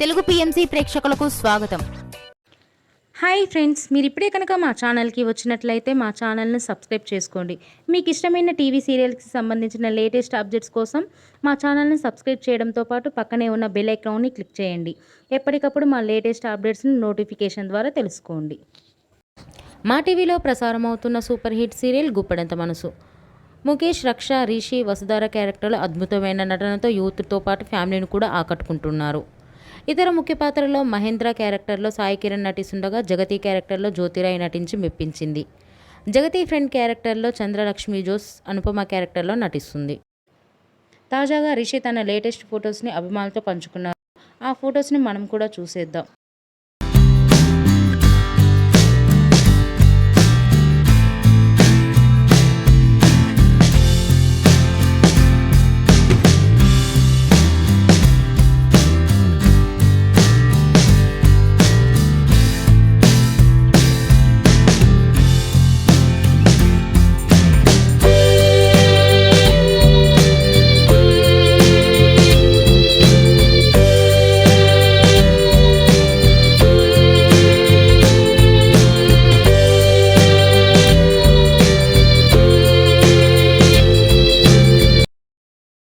Telugu PMC ప్రేక్షకులకు స్వాగతం. Hi friends, మీరు ఇప్పుడే కనుక మా ఛానల్కి వచ్చినట్లయితే మా ఛానల్ని సబ్స్క్రైబ్ చేసుకోండి. మీకు ఇష్టమైన టీవీ సీరియల్కి సంబంధించిన లేటెస్ట్ అప్డేట్స్ కోసం మా ఛానల్ని సబ్స్క్రైబ్ చేయడంతో పాటు పక్కనే ఉన్న బెల్ ఐకాన్ని క్లిక్ చేయండి. ఎప్పటికప్పుడు మా లేటెస్ట్ అప్డేట్స్ని నోటిఫికేషన్ ద్వారా తెలుసుకోండి. మా టీవీలో ప్రసారం అవుతున్న సూపర్ హిట్ సీరియల్ గుప్పెడంత మనసు. ముఖేష్, రక్ష, రిషి, వసుధార క్యారెక్టర్లు అద్భుతమైన నటనతో యూత్తో పాటు ఫ్యామిలీని కూడా ఆకట్టుకుంటున్నారు. ఇతర ముఖ్య పాత్రలో మహేంద్ర క్యారెక్టర్లో సాయి కిరణ్ నటిస్తుండగా జగతి క్యారెక్టర్లో జ్యోతిరాయ్ నటించి మెప్పించింది. జగతి ఫ్రెండ్ క్యారెక్టర్లో చంద్రలక్ష్మి జోస్ అనుపమ క్యారెక్టర్లో నటిస్తుంది. తాజాగా రిషి తన లేటెస్ట్ ఫొటోస్ని అభిమానులతో పంచుకున్నారు. ఆ ఫొటోస్ని మనం కూడా చూసేద్దాం.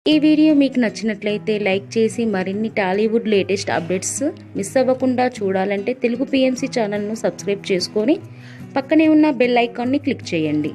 ఈ వీడియో మీకు నచ్చినట్లయితే లైక్ చేసి మరిన్ని టాలీవుడ్ లేటెస్ట్ అప్డేట్స్ మిస్ అవ్వకుండా చూడాలంటే తెలుగు పిఎంసి ఛానల్ను సబ్స్క్రైబ్ చేసుకొని పక్కనే ఉన్న బెల్ ఐకాన్ని క్లిక్ చేయండి.